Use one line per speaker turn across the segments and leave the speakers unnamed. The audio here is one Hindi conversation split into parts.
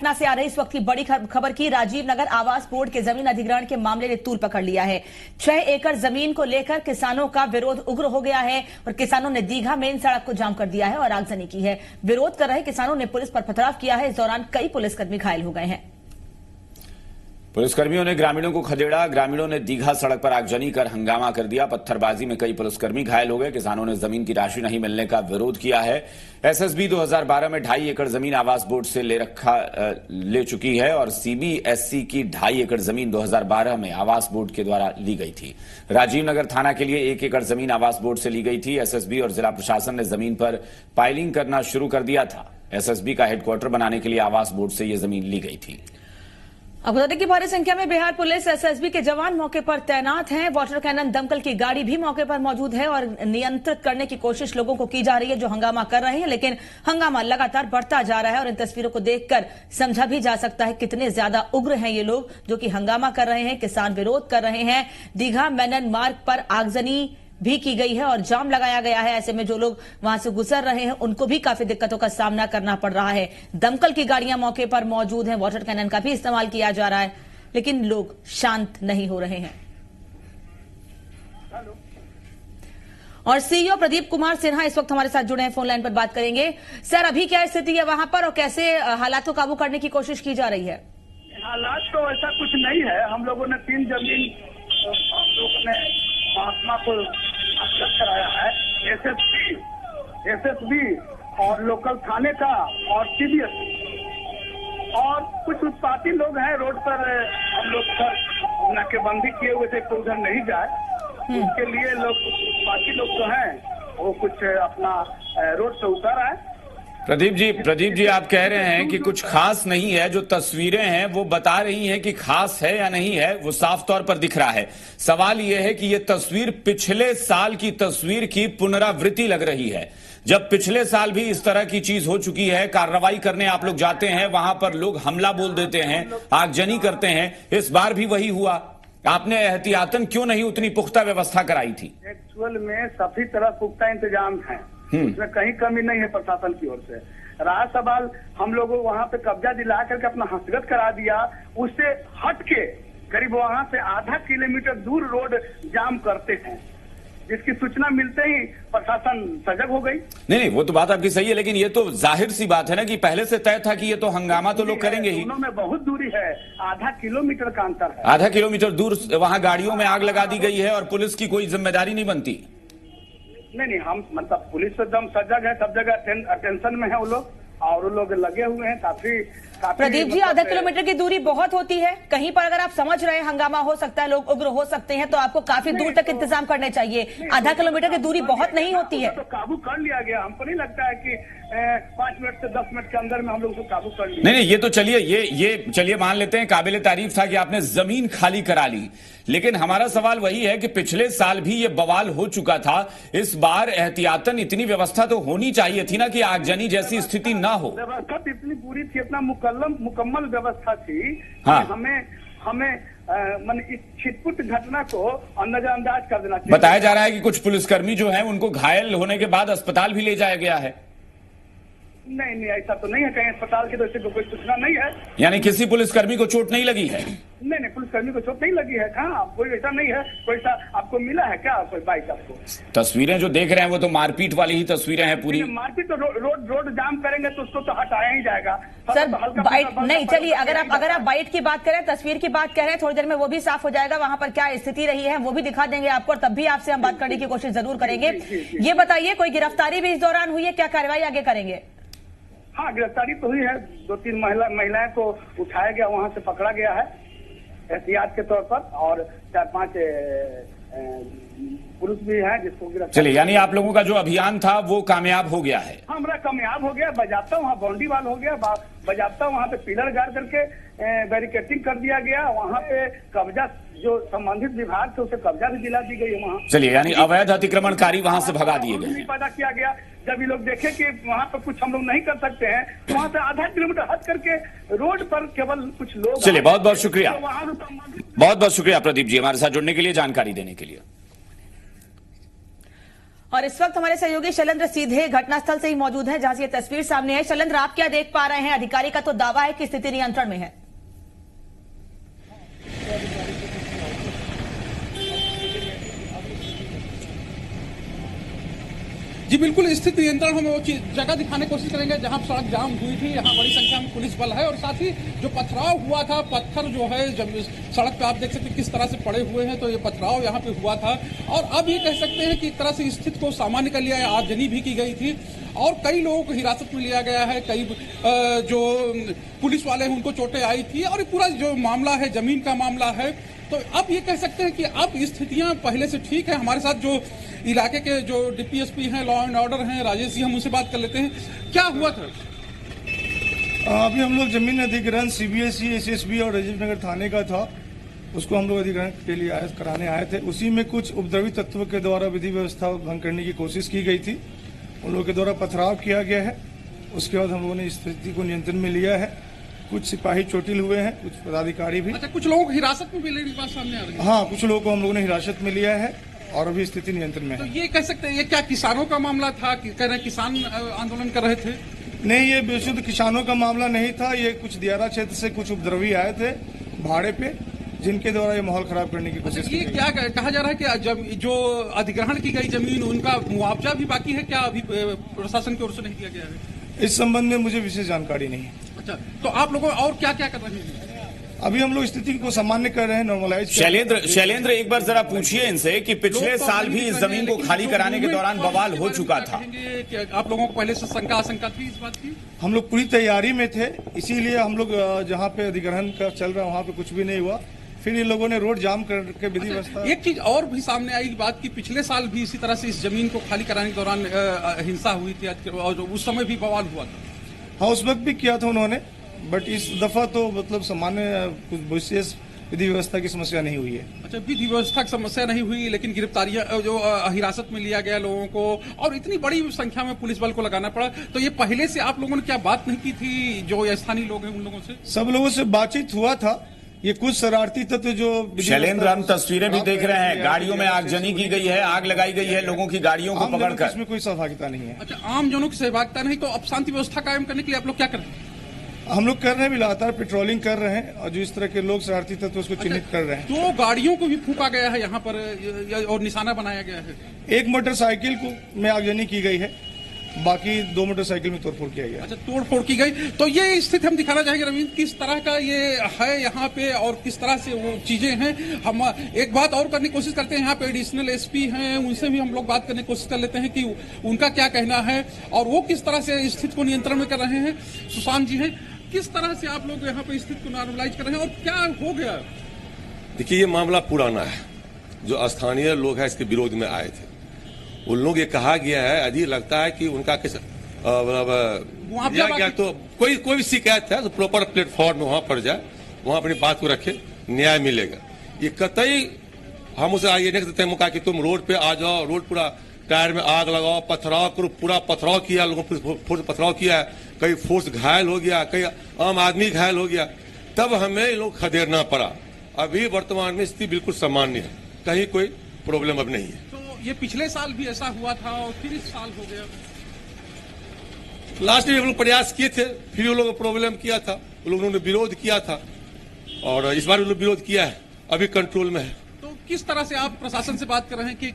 पटना से आ रही इस वक्त की बड़ी खबर की राजीव नगर आवास बोर्ड के जमीन अधिग्रहण के मामले ने तूल पकड़ लिया है। 6 एकड़ जमीन को लेकर किसानों का विरोध उग्र हो गया है और किसानों ने दीघा मेन सड़क को जाम कर दिया है और आगजनी की है। विरोध कर रहे किसानों ने पुलिस पर पथराव किया है। इस दौरान कई पुलिसकर्मी घायल हो गए हैं।
पुलिसकर्मियों ने ग्रामीणों को खदेड़ा। ग्रामीणों ने दीघा सड़क पर आगजनी कर हंगामा कर दिया। पत्थरबाजी में कई पुलिसकर्मी घायल हो गए। किसानों ने जमीन की राशि नहीं मिलने का विरोध किया है। एसएसबी 2012 में 2.5 एकड़ जमीन आवास बोर्ड से ले चुकी है और सीबीएसई की 2.5 एकड़ जमीन 2012 में आवास बोर्ड के द्वारा ली गई थी। राजीव नगर थाना के लिए 1 एकड़ जमीन आवास बोर्ड से ली गई थी। एसएसबी और जिला प्रशासन ने जमीन पर पाइलिंग करना शुरू कर दिया था। एसएसबी का हेडक्वार्टर बनाने के लिए आवास बोर्ड से यह जमीन ली गई थी।
अब बता दें कि भारी संख्या में बिहार पुलिस एसएसबी के जवान मौके पर तैनात हैं। वाटर कैनन दमकल की गाड़ी भी मौके पर मौजूद है और नियंत्रित करने की कोशिश लोगों को की जा रही है जो हंगामा कर रहे हैं, लेकिन हंगामा लगातार बढ़ता जा रहा है और इन तस्वीरों को देखकर समझा भी जा सकता है कितने ज्यादा उग्र हैं ये लोग जो कि हंगामा कर रहे हैं। किसान विरोध कर रहे हैं। दीघा मेनन मार्ग पर आगजनी भी की गई है और जाम लगाया गया है। ऐसे में जो लोग वहां से गुजर रहे हैं उनको भी काफी दिक्कतों का सामना करना पड़ रहा है। दमकल की गाड़ियां मौके पर मौजूद हैं। वाटर कैनन का भी इस्तेमाल किया जा रहा है, लेकिन लोग शांत नहीं हो रहे हैं। और सीईओ प्रदीप कुमार सिन्हा इस वक्त हमारे साथ जुड़े हैं, फोन लाइन पर बात करेंगे। सर, अभी क्या स्थिति है वहां पर और कैसे हालात को काबू करने की कोशिश की जा रही है?
हालात तो ऐसा कुछ नहीं है। हम लोगों ने 3 जमीन महात्मा को अवगत कराया है। एसएसबी और लोकल थाने का और सीबीएसई और कुछ उत्पाती लोग हैं रोड पर। हम लोग पर नाकेबंदी किए हुए थे तो उधर नहीं जाए। उसके लिए लोग उत्पाती लोग जो हैं वो कुछ अपना रोड से उतर आए।
प्रदीप जी आप कह रहे हैं कि कुछ खास नहीं है। जो तस्वीरें हैं वो बता रही हैं कि खास है या नहीं है वो साफ तौर पर दिख रहा है। सवाल ये है कि ये तस्वीर पिछले साल की तस्वीर की पुनरावृत्ति लग रही है। जब पिछले साल भी इस तरह की चीज हो चुकी है, कार्रवाई करने आप लोग जाते हैं, वहां पर लोग हमला बोल देते हैं, आगजनी करते हैं। इस बार भी वही हुआ। आपने एहतियातन क्यों नहीं उतनी पुख्ता व्यवस्था कराई थी?
एक्चुअल में सभी तरह पुख्ता इंतजाम है, उसमें कहीं कमी नहीं है प्रशासन की ओर से। रहा सवाल हम लोगों वहां पे कब्जा दिला करके अपना हस्तगत करा दिया। उससे हट के करीब वहां से आधा किलोमीटर दूर रोड जाम करते हैं, जिसकी सूचना मिलते ही प्रशासन सजग हो गई।
नहीं, वो तो बात आपकी सही है, लेकिन ये तो जाहिर सी बात है ना कि पहले से तय था कि ये तो हंगामा तो लोग करेंगे ही।
दोनों में बहुत दूरी है, आधा किलोमीटर का अंतर है।
आधा किलोमीटर दूर वहां गाड़ियों में आग लगा दी गई है और पुलिस की कोई जिम्मेदारी नहीं बनती।
नहीं, हम मतलब पुलिस एकदम सजग है, सब जगह अटेंशन में है वो लोग और वो लोग लगे हुए हैं काफी।
प्रदीप जी, आधा किलोमीटर की दूरी बहुत होती है। कहीं पर अगर आप समझ रहे हैं हंगामा हो सकता है, लोग उग्र हो सकते हैं, तो आपको काफी दूर तक इंतजाम करने चाहिए। आधा किलोमीटर की दूरी बहुत नहीं होती है।
तो काबू कर लिया गया। हमको नहीं लगता है कि 5 मिनट से 10 मिनट के अंदर में हम लोग को काबू कर लिया।
नहीं, ये तो चलिए ये चलिए मान लेते हैं, काबिल तारीफ था कि आपने जमीन खाली करा ली, लेकिन हमारा सवाल वही है कि पिछले साल भी ये बवाल हो चुका था। इस बार एहतियातन इतनी व्यवस्था तो होनी चाहिए थी ना कि आगजनी जैसी स्थिति ना हो।
व्यवस्था इतनी पूरी थी, इतना मुकम्मल व्यवस्था थी।
हाँ।
हमें इस छिटपुट घटना को नजरअंदाज कर देना चाहिए।
बताया जा रहा है कि कुछ पुलिसकर्मी जो है उनको घायल होने के बाद अस्पताल भी ले जाया गया है।
नहीं, ऐसा तो नहीं है। कहीं अस्पताल की तरफ से कोई सूचना नहीं है।
यानी किसी पुलिसकर्मी को चोट नहीं लगी है?
नहीं, पुलिसकर्मी को चोट नहीं लगी है। कहाँ कोई ऐसा नहीं है। कोई सा आपको मिला है क्या कोई बाइक आपको?
तस्वीरें जो देख रहे हैं वो तो मारपीट वाली ही तस्वीरें हैं पूरी।
मारपीट तो रोड जाम करेंगे तो उसको तो हटाया ही जाएगा
सर। बाइट नहीं, चलिए अगर आप बाइट की बात करें, तस्वीर की बात करें, थोड़ी देर में वो भी साफ हो जाएगा। वहां पर क्या स्थिति रही है वो भी दिखा देंगे आपको और तब भी आपसे हम बात करने की कोशिश जरूर करेंगे। ये बताइए, कोई गिरफ्तारी भी इस दौरान हुई है? क्या कार्रवाई आगे करेंगे?
हाँ, गिरफ्तारी तो हुई है। 2-3 महिलाएं को उठाया गया, वहां से पकड़ा गया है एहतियात के तौर पर, और 4-5 पुरुष भी है जिसको गिरफ्तार।
चलिए, यानी आप लोगों का जो अभियान था वो कामयाब हो गया है?
हमारा कामयाब हो गया। बजाता वहाँ बाउंड्री वाल हो गया, बजाता वहाँ पे पिलर गाड़ करके बैरिकेटिंग कर दिया गया। वहाँ पे कब्जा जो संबंधित विभाग थे उसे कब्जा भी दिला दी गई है वहाँ।
चलिए, यानी अवैध अतिक्रमणकारी वहाँ से भगा दिए गए।
पैदा किया गया। जब ये लोग देखे कि वहाँ पर कुछ हम लोग नहीं कर सकते हैं, तो वहाँ से आधा किलोमीटर हट करके रोड पर केवल कुछ लोग।
चलिए, बहुत बहुत शुक्रिया, बहुत बहुत शुक्रिया प्रदीप जी हमारे साथ जुड़ने के लिए, जानकारी देने के लिए।
और इस वक्त हमारे सहयोगी शैलेंद्र सीधे घटनास्थल से ही मौजूद हैं, जहां से ये तस्वीर सामने है। शैलेंद्र, आप क्या देख पा रहे हैं? अधिकारी का तो दावा है कि स्थिति नियंत्रण में है।
जी बिल्कुल, स्थिति नियंत्रण हम वो जगह दिखाने की कोशिश करेंगे जहां सड़क जाम हुई थी। यहाँ बड़ी संख्या में पुलिस बल है और साथ ही जो पथराव हुआ था, पत्थर जो है जब सड़क पे आप देख सकते हैं किस तरह से पड़े हुए हैं, तो ये पथराव यहाँ पे हुआ था। और अब ये कह सकते हैं कि एक तरह से स्थिति को सामान्य कर लिया है। आगजनी भी की गई थी और कई लोगों को हिरासत में लिया गया है। कई जो पुलिस वाले हैं उनको चोटें आई थी और पूरा जो मामला है जमीन का मामला है। तो अब ये कह सकते हैं कि अब स्थितियां पहले से ठीक है। हमारे साथ जो इलाके के जो डीपीएसपी हैं, लॉ एंड ऑर्डर हैं, राजेश जी, हम उनसे बात कर लेते हैं। क्या हुआ था?
अभी हम लोग जमीन अधिग्रहण सीबीएसई, एसएसबी और राजीव नगर थाने का था, उसको हम लोग अधिग्रहण के लिए कराने आए थे। उसी में कुछ उपद्रवी तत्वों के द्वारा विधि व्यवस्था भंग करने की कोशिश की गई थी। उन लोगों के द्वारा पथराव किया गया है। उसके बाद हम लोगों ने स्थिति को नियंत्रण में लिया है। कुछ सिपाही चोटिल हुए हैं, कुछ पदाधिकारी भी।
अच्छा, कुछ लोगों को हिरासत में भी लेने की बात सामने आ रही है।
हाँ, कुछ लोगों को हम लोगों ने हिरासत में लिया है और अभी स्थिति नियंत्रण में
तो
है।
ये कह सकते हैं ये क्या किसानों का मामला था? कह रहे हैं किसान आंदोलन कर रहे थे?
नहीं, ये बेशुद्ध किसानों का मामला नहीं था। ये कुछ दियारा क्षेत्र से कुछ उपद्रवी आए थे भाड़े पे, जिनके द्वारा ये माहौल खराब करने की कोशिश की
ये
गई।
क्या कहा जा रहा है कि जब जो अधिग्रहण की गई जमीन उनका मुआवजा भी बाकी है क्या? अभी प्रशासन की ओर से नहीं दिया गया है?
इस संबंध में मुझे विशेष जानकारी नहीं है।
अच्छा, तो आप लोगों और क्या क्या कर रहे हैं?
अभी हम लोग स्थिति को सामान्य कर रहे हैं, नॉर्मलाइज।
शैलेंद्र एक बार जरा पूछिए इनसे कि पिछले साल भी इस जमीन को खाली कराने के दौरान बवाल हो चुका था।
आप लोगों को पहले से आशंका थी इस बात की?
हम लोग पूरी तैयारी में थे, इसीलिए हम लोग जहाँ पे अधिग्रहण का चल रहा है वहाँ पे कुछ भी नहीं हुआ। फिर इन लोगों ने रोड जाम करके विधि व्यवस्था।
एक चीज और भी सामने आई बात की पिछले साल भी इसी तरह से इस जमीन को खाली कराने के दौरान हिंसा हुई थी और उस समय भी बवाल हुआ था।
हाँ, उस वक्त भी किया था उन्होंने, बट इस दफा तो मतलब सामान्य कुछ विशेष विधि व्यवस्था की समस्या नहीं हुई है।
अच्छा, विधि व्यवस्था की समस्या नहीं हुई, लेकिन गिरफ्तारियां जो हिरासत में लिया गया लोगों को और इतनी बड़ी संख्या में पुलिस बल को लगाना पड़ा। तो ये पहले से आप लोगों ने क्या बात नहीं की थी जो स्थानीय लोग हैं उन लोगों से?
सब लोगों से बातचीत हुआ था। ये कुछ शरारती तत्व जो
शैलेंद्र, हम तस्वीरें भी देख रहे हैं, गाड़ियों में आगजनी की गई है, आग लगाई गई है लोगों की गाड़ियों को पकड़कर।
इसमें कोई सहभागिता नहीं है।
अच्छा, आम जनों की सहभागिता नहीं, तो अब शांति व्यवस्था कायम करने के लिए आप लोग क्या कर रहे हैं?
हम लोग कर रहे हैं, भी लगातार पेट्रोलिंग कर रहे हैं और जो इस तरह के लोग शरारती तत्व उसको चिन्हित कर रहे हैं।
2 गाड़ियों को भी फूंका गया है यहाँ पर और निशाना बनाया गया है।
एक मोटरसाइकिल को में आगजनी की गई है, बाकी 2 मोटरसाइकिल में तोड़फोड़ किया गया।
अच्छा, तोड़फोड़ की गई। तो ये स्थिति हम दिखाना चाहेंगे रविंद्र, किस तरह का ये है यहाँ पे और किस तरह से वो चीजें हैं। हम एक बात और करने की कोशिश करते हैं, यहाँ पे एडिशनल एसपी हैं, उनसे भी हम लोग बात करने की कोशिश कर लेते हैं कि उनका क्या कहना है और वो किस तरह से स्थिति को नियंत्रण में कर रहे हैं। सुशांत जी हैं, किस तरह से आप लोग यहाँ पे स्थिति को नॉर्मलाइज कर रहे हैं और क्या हो गया?
देखिए, ये मामला पुराना है। जो स्थानीय लोग हैं इसके विरोध में आए थे, उन लोग ये कहा गया है, अजीब लगता है कि उनका किस मतलब तो कोई भी शिकायत है तो प्रॉपर प्लेटफॉर्म में वहां पर जाए, वहां अपनी बात को रखे, न्याय मिलेगा। ये कतई हम उसे ये नहीं देते मौका कि तुम रोड पे आ जाओ, रोड पूरा टायर में आग लगाओ, पथराव करो। पूरा पथराव किया, लोगों फोर्स पथराव किया है, कई फोर्स घायल हो गया, कई आम आदमी घायल हो गया, तब हमें लोग खदेड़ना पड़ा। अभी वर्तमान में स्थिति बिल्कुल सामान्य है, कहीं कोई प्रॉब्लम अब नहीं है।
ये पिछले साल भी ऐसा हुआ था और फिर इस साल हो गया।
लास्ट में हम लोग प्रयास किए थे, फिर वो लोग प्रॉब्लम किया था, उन लोगों ने विरोध किया था और इस बार विरोध किया है, अभी कंट्रोल में है।
तो किस तरह से आप प्रशासन से बात कर रहे हैं कि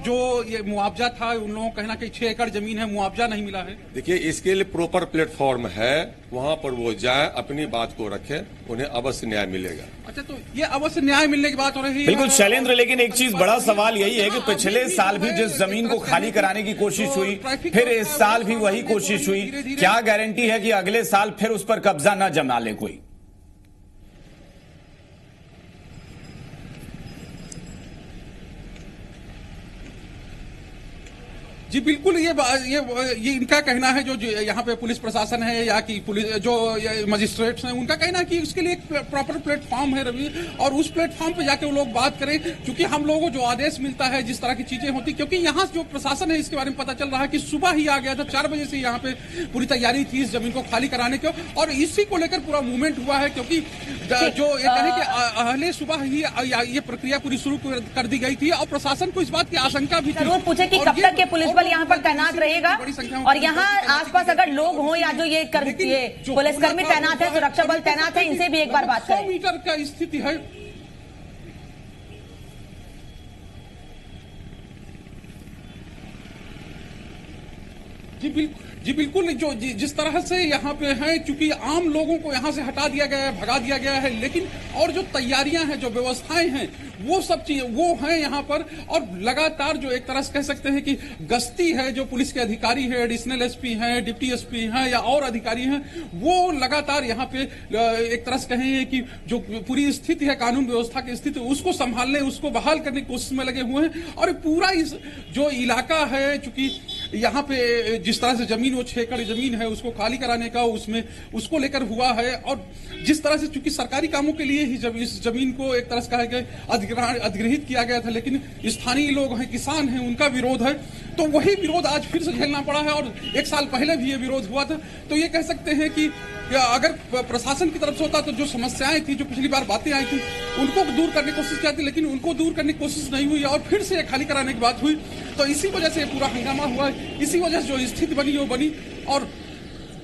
जो ये मुआवजा था, उन लोगों का कहना कि 6 एकड़ जमीन है, मुआवजा नहीं मिला है?
देखिए, इसके लिए प्रॉपर प्लेटफॉर्म है, वहां पर वो जाए, अपनी बात को रखें, उन्हें अवश्य न्याय मिलेगा।
अच्छा, तो ये अवश्य न्याय मिलने की बात हो रही है।
बिल्कुल शैलेंद्र, लेकिन एक चीज बड़ा सवाल यही है कि पिछले साल भी जिस जमीन को खाली कराने की कोशिश हुई, फिर इस साल भी वही कोशिश हुई। क्या गारंटी है कि अगले साल फिर उस पर कब्जा न जमा ले कोई?
जी बिल्कुल, ये इनका कहना है, जो यहाँ पे पुलिस प्रशासन है या कि पुलिस जो मजिस्ट्रेट्स हैं, उनका कहना है कि उसके लिए एक प्रॉपर प्लेटफॉर्म है रवि, और उस प्लेटफॉर्म पे जाके वो लोग बात करें, क्योंकि हम लोगों को जो आदेश मिलता है, जिस तरह की चीजें होती, क्योंकि यहाँ जो प्रशासन है इसके बारे में पता चल रहा है कि सुबह ही आ गया था, 4 बजे से यहाँ पे पूरी तैयारी थी इस जमीन को खाली कराने की, और इसी को लेकर पूरा मूवमेंट हुआ है, क्योंकि जो ये कहें कि अहले सुबह ही ये प्रक्रिया पूरी शुरू कर दी गई थी, और प्रशासन को इस बात की आशंका भी थी।
वो पूछे कि कब तक ये पुलिस बल यहाँ पर तैनात रहेगा, और यहाँ आसपास अगर लोग हों या जो ये पुलिसकर्मी तैनात है, सुरक्षा बल तैनात है, इनसे भी एक बार बात करें।
100 मीटर का स्थिति है। जी बिल्कुल, जो जिस तरह से यहाँ पे है, क्योंकि आम लोगों को यहाँ से हटा दिया गया है, भगा दिया गया है, लेकिन और जो तैयारियां हैं, जो व्यवस्थाएं हैं, वो सब चीजें वो हैं यहाँ पर, और लगातार जो एक तरह से कह सकते हैं कि गश्ती है, जो पुलिस के अधिकारी है, एडिशनल एसपी हैं, डिप्टी एसपी हैं या और अधिकारी हैं, वो लगातार यहाँ पे एक तरह से कहें कि जो पूरी स्थिति है, कानून व्यवस्था की स्थिति, उसको संभालने, उसको बहाल करने की कोशिश में लगे हुए हैं। और पूरा इस जो इलाका है, चूंकि यहाँ पे जिस तरह से जमीन, वो 6 एकड़ जमीन है, उसको खाली कराने का उसमें उसको लेकर हुआ है, और जिस तरह से चूंकि सरकारी कामों के लिए ही जब इस जमीन को एक तरह से कहा गया अधिग्रहित किया गया था, लेकिन स्थानीय लोग हैं, किसान हैं, उनका विरोध है, तो वही विरोध आज फिर से झेलना पड़ा है, और 1 साल पहले भी ये विरोध हुआ था। तो ये कह सकते हैं कि अगर प्रशासन की तरफ से होता तो जो समस्याएं थी, जो पिछली बार बातें आई थी, उनको दूर करने की कोशिश की थी, लेकिन उनको दूर करने की कोशिश नहीं हुई, और फिर से खाली कराने की बात हुई। तो इसी वजह से पूरा हंगामा हुआ, इसी वजह से जो स्थिति बनी वो बनी, और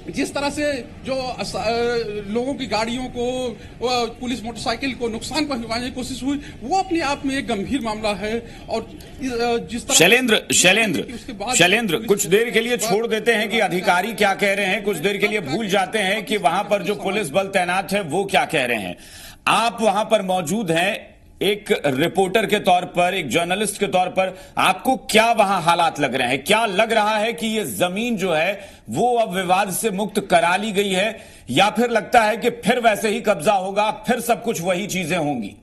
जिस तरह से जो लोगों की गाड़ियों को, पुलिस मोटरसाइकिल को नुकसान पहुंचाने की कोशिश हुई, वो अपने आप में एक गंभीर मामला है। और जिस तरह
शैलेंद्र कुछ देर के लिए छोड़ देते हैं कि अधिकारी क्या कह रहे हैं, कुछ देर के लिए भूल जाते हैं कि वहां पर जो पुलिस बल तैनात है वो क्या कह रहे हैं। आप वहां पर मौजूद हैं, एक रिपोर्टर के तौर पर, एक जर्नलिस्ट के तौर पर, आपको क्या वहां हालात लग रहे हैं? क्या लग रहा है कि ये जमीन जो है वो अब विवाद से मुक्त करा ली गई है, या फिर लगता है कि फिर वैसे ही कब्जा होगा, फिर सब कुछ वही चीजें होंगी?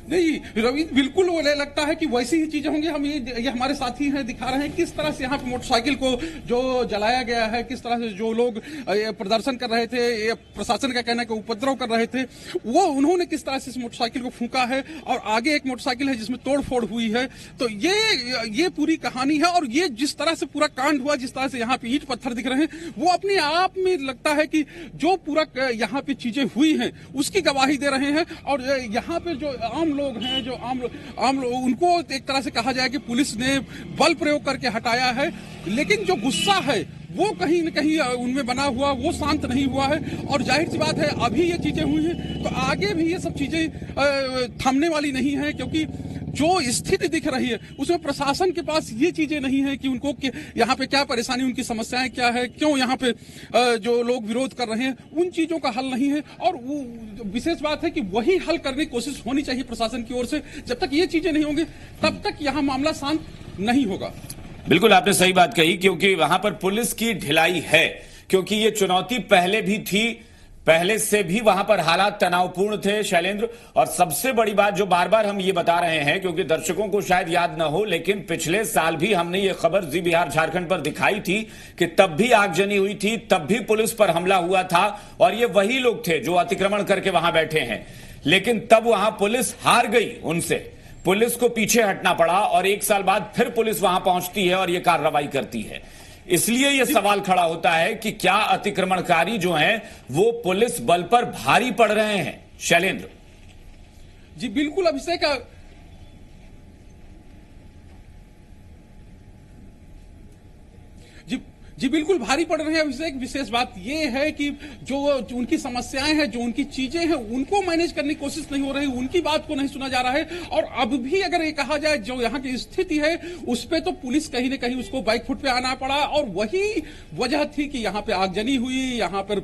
नहीं रवि, बिल्कुल वो लगता है कि वैसी ही चीजें होंगी। हम ये हमारे साथी हैं, दिखा रहे हैं किस तरह से यहाँ पे मोटरसाइकिल को जो जलाया गया है, किस तरह से जो लोग प्रदर्शन कर रहे थे, ये प्रशासन का कहना है कि उपद्रव कर रहे थे, वो उन्होंने किस तरह से इस मोटरसाइकिल को फूंका है, और आगे एक मोटरसाइकिल है जिसमें तोड़फोड़ हुई है। तो ये पूरी कहानी है, और ये जिस तरह से पूरा कांड हुआ, जिस तरह से यहाँ पे ईंट पत्थर दिख रहे हैं, वो अपने आप में लगता है कि जो पूरा यहाँ पे चीजें हुई हैं उसकी गवाही दे रहे हैं। और यहाँ पे जो आम लोग हैं, जो आम लोग, उनको एक तरह से कहा जाए कि पुलिस ने बल प्रयोग करके हटाया है, लेकिन जो गुस्सा है वो कहीं न कहीं उनमें बना हुआ, वो शांत नहीं हुआ है। और जाहिर सी बात है, अभी ये चीजें हुई हैं तो आगे भी ये सब चीजें थमने वाली नहीं है, क्योंकि जो स्थिति दिख रही है उसमें प्रशासन के पास ये चीजें नहीं है कि उनको यहाँ पे क्या परेशानी, उनकी समस्याएं क्या है, क्यों यहाँ पे जो लोग विरोध कर रहे हैं, उन चीजों का हल नहीं है। और वो विशेष बात है कि वही हल करने की कोशिश होनी चाहिए प्रशासन की ओर से। जब तक ये चीजें नहीं होंगी तब तक यहाँ मामला शांत नहीं होगा।
बिल्कुल आपने सही बात कही, क्योंकि वहां पर पुलिस की ढिलाई है, क्योंकि ये चुनौती पहले भी थी, पहले से भी वहां पर हालात तनावपूर्ण थे शैलेंद्र। और सबसे बड़ी बात जो बार बार हम ये बता रहे हैं, क्योंकि दर्शकों को शायद याद न हो, लेकिन पिछले साल भी हमने ये खबर जी बिहार झारखंड पर दिखाई थी कि तब भी आगजनी हुई थी, तब भी पुलिस पर हमला हुआ था, और ये वही लोग थे जो अतिक्रमण करके वहां बैठे हैं। लेकिन तब वहां पुलिस हार गई, उनसे पुलिस को पीछे हटना पड़ा, और 1 साल बाद फिर पुलिस वहां पहुंचती है और ये कार्रवाई करती है। इसलिए यह सवाल खड़ा होता है कि क्या अतिक्रमणकारी जो हैं वो पुलिस बल पर भारी पड़ रहे हैं? शैलेंद्र
जी बिल्कुल अभिषेक, जी बिल्कुल भारी पड़ रहे हैं अभिषेक। विशेष बात यह है कि जो उनकी समस्याएं हैं, जो उनकी चीजें हैं, उनको मैनेज करने की कोशिश नहीं हो रही, उनकी बात को नहीं सुना जा रहा है। और अब भी अगर ये कहा जाए जो यहाँ की स्थिति है उस पर तो पुलिस कहीं न कहीं उसको बैकफुट पे आना पड़ा, और वही वजह थी कि यहाँ पे आगजनी हुई, यहाँ पर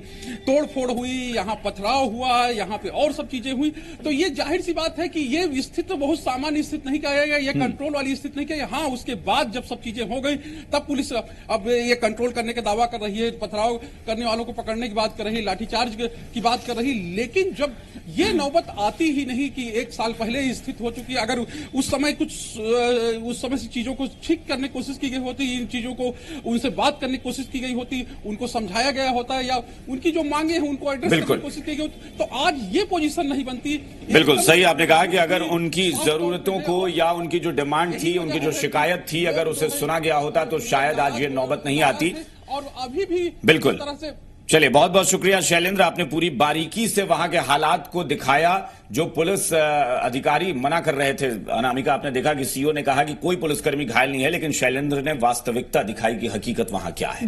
तोड़फोड़ हुई, यहाँ पथराव हुआ, यहाँ पे और सब चीजें हुई। तो ये जाहिर सी बात है कि ये स्थिति तो बहुत सामान्य स्थिति नहीं कहा, ये कंट्रोल वाली स्थिति नहीं कही। हाँ, उसके बाद जब सब चीजें हो गई तब पुलिस अब ये कंट्रोल करने का दावा कर रही है, पथराव करने वालों को पकड़ने की बात कर रही है, लाठीचार्ज की बात कर रही, लेकिन जब ये नौबत आती ही नहीं कि 1 साल पहले ही स्थित हो चुकी है, अगर उस समय से चीजों को ठीक करने की कोशिश की गई होती, इन चीजों को उनसे बात करने की कोशिश की गई होती, उनको समझाया गया होता या उनकी जो मांगे हैं उनको एड्रेस करने की कोशिश की गई होती, तो आज ये पोजीशन नहीं बनती।
बिल्कुल सही आपने कहा कि अगर उनकी जरूरतों को या उनकी जो डिमांड थी, उनकी जो शिकायत थी, अगर उसे सुना गया होता तो शायद आज ये नौबत नहीं आती।
और अभी भी
बिल्कुल
तरह से
चलिए, बहुत बहुत शुक्रिया शैलेंद्र, आपने पूरी बारीकी से वहां के हालात को दिखाया। जो पुलिस अधिकारी मना कर रहे थे, अनामिका आपने देखा कि सीओ ने कहा कि कोई पुलिसकर्मी घायल नहीं है, लेकिन शैलेंद्र ने वास्तविकता दिखाई कि हकीकत वहां क्या है।